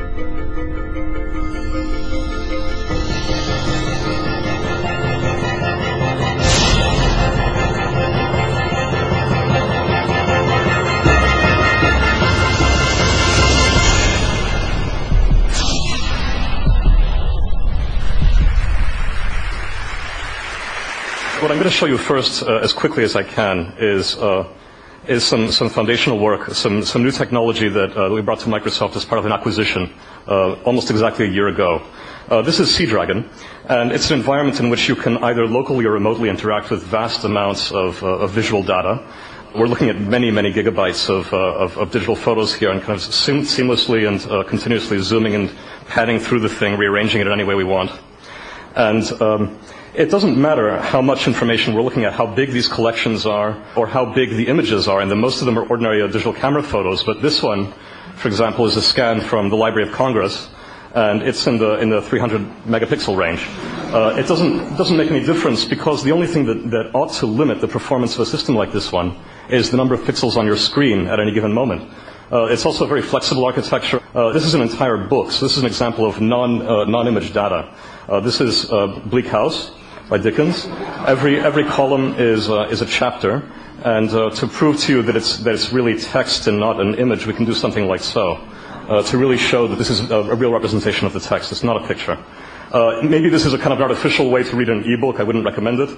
What I'm going to show you first, as quickly as I can, is some foundational work, some new technology that we brought to Microsoft as part of an acquisition almost exactly a year ago. This is Seadragon, and it's an environment in which you can either locally or remotely interact with vast amounts of visual data. We're looking at many, many gigabytes of digital photos here, and kind of seamlessly and continuously zooming and panning through the thing, rearranging it any way we want. And it doesn't matter how much information we're looking at, how big these collections are, or how big the images are, and most of them are ordinary digital camera photos, but this one, for example, is a scan from the Library of Congress, and it's in the 300 megapixel range. It doesn't make any difference, because the only thing that ought to limit the performance of a system like this one is the number of pixels on your screen at any given moment. It's also a very flexible architecture. This is an entire book, so this is an example of non-image data. This is Bleak House by Dickens. Every column is a chapter, and to prove to you that it's really text and not an image, we can do something like so, to really show that this is a real representation of the text. It's not a picture. Maybe this is a kind of artificial way to read an e-book. I wouldn't recommend it.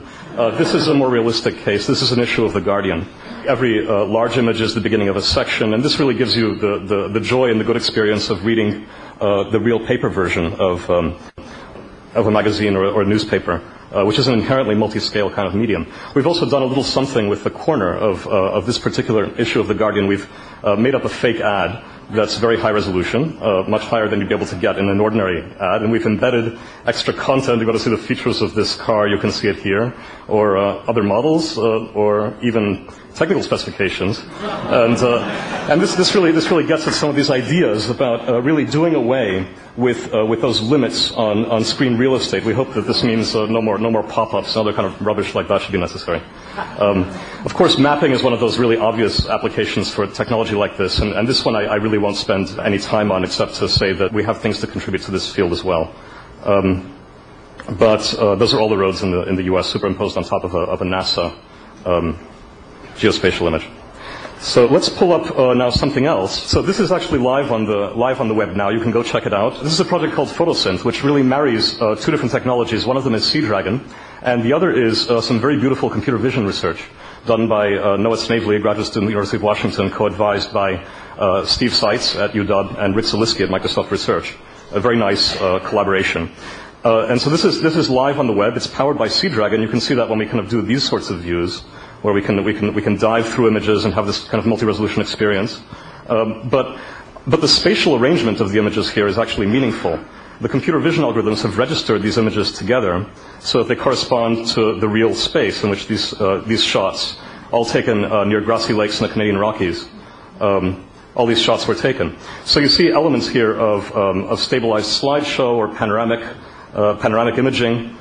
This is a more realistic case. This is an issue of The Guardian. Every large image is the beginning of a section, and this really gives you the joy and the good experience of reading the real paper version of a magazine or a newspaper, which is an inherently multi-scale kind of medium. We've also done a little something with the corner of this particular issue of The Guardian. We've made up a fake ad that's very high resolution, much higher than you'd be able to get in an ordinary ad, and we've embedded extra content. You go to see the features of this car, you can see it here, or other models, or even technical specifications. And this really gets at some of these ideas about really doing away with those limits on screen real estate. We hope that this means no more pop-ups and other kind of rubbish like that should be necessary. Of course, mapping is one of those really obvious applications for technology like this, and this one I really won't spend any time on, except to say that we have things to contribute to this field as well. But those are all the roads in the U.S. superimposed on top of a NASA geospatial image. So let's pull up now something else. So this is actually live on the web now. You can go check it out. This is a project called Photosynth, which really marries two different technologies. One of them is Seadragon, and the other is some very beautiful computer vision research done by Noah Snavely, a graduate student at the University of Washington, co-advised by Steve Seitz at UW and Rick Zalisky at Microsoft Research. A very nice collaboration. And so this is live on the web. It's powered by Seadragon. You can see that when we kind of do these sorts of views, where we can dive through images and have this kind of multi-resolution experience. But the spatial arrangement of the images here is actually meaningful. The computer vision algorithms have registered these images together so that they correspond to the real space in which these shots, all taken near grassy lakes in the Canadian Rockies, all these shots were taken. So you see elements here of stabilized slideshow or panoramic imaging.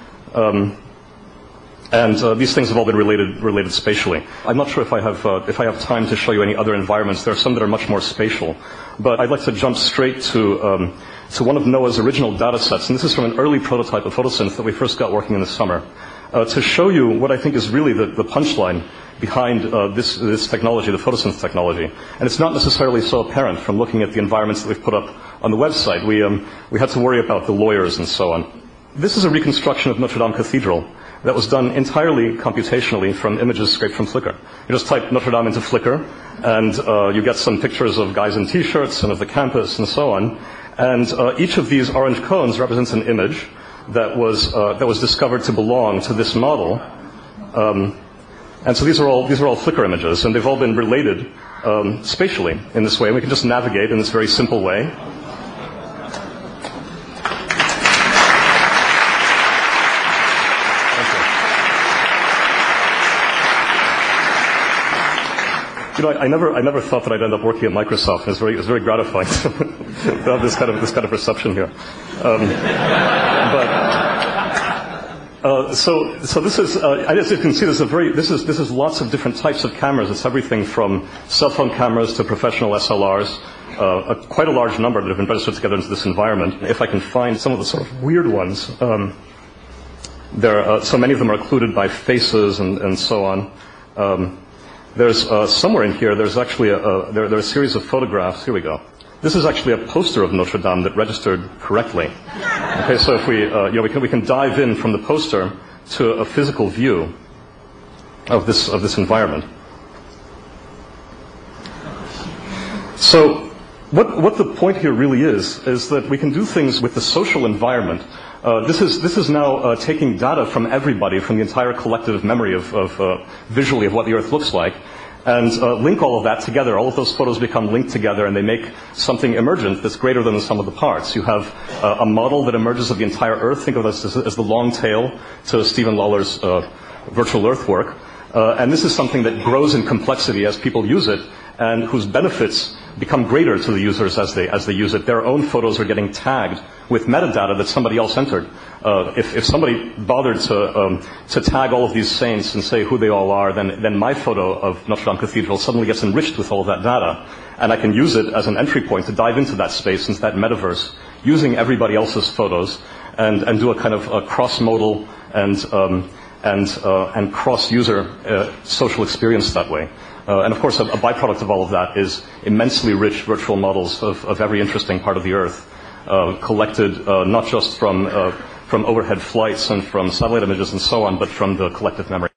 And these things have all been related spatially. I'm not sure if I have time to show you any other environments. There are some that are much more spatial, but I'd like to jump straight to one of Noah's original data sets, and this is from an early prototype of Photosynth that we first got working in the summer, to show you what I think is really the punchline behind this technology, the Photosynth technology. And it's not necessarily so apparent from looking at the environments that we've put up on the website. We had to worry about the lawyers and so on. This is a reconstruction of Notre Dame Cathedral that was done entirely computationally from images scraped from Flickr. You just type Notre Dame into Flickr, and you get some pictures of guys in T-shirts and of the campus and so on. And each of these orange cones represents an image that was discovered to belong to this model. And so these are all Flickr images, and they've all been related spatially in this way. And we can just navigate in this very simple way. You know, I never thought that I'd end up working at Microsoft. It was very gratifying to have this kind of reception here. So this is, as you can see, this is lots of different types of cameras. It's everything from cell phone cameras to professional SLRs. quite a large number that have been registered together into this environment. If I can find some of the sort of weird ones, so many of them are occluded by faces and so on. There's somewhere in here, there's actually there are a series of photographs. Here we go. This is actually a poster of Notre Dame that registered correctly. Okay, so if we can dive in from the poster to a physical view of this environment. So what the point here really is that we can do things with the social environment. This is now taking data from everybody, from the entire collective memory of visually of what the Earth looks like, and link all of that together. All of those photos become linked together, and they make something emergent that's greater than the sum of the parts. You have a model that emerges of the entire Earth. Think of this as the long tail to Stephen Lawler's virtual Earth work. And this is something that grows in complexity as people use it, and whose benefits become greater to the users as they use it. Their own photos are getting tagged with metadata that somebody else entered. If somebody bothered to tag all of these saints and say who they all are, then my photo of Notre Dame Cathedral suddenly gets enriched with all of that data, and I can use it as an entry point to dive into that space, into that metaverse, using everybody else's photos, and do a kind of a cross-modal and cross-user social experience that way. And of course, a byproduct of all of that is immensely rich virtual models of every interesting part of the Earth, collected not just from overhead flights and from satellite images and so on, but from the collective memory.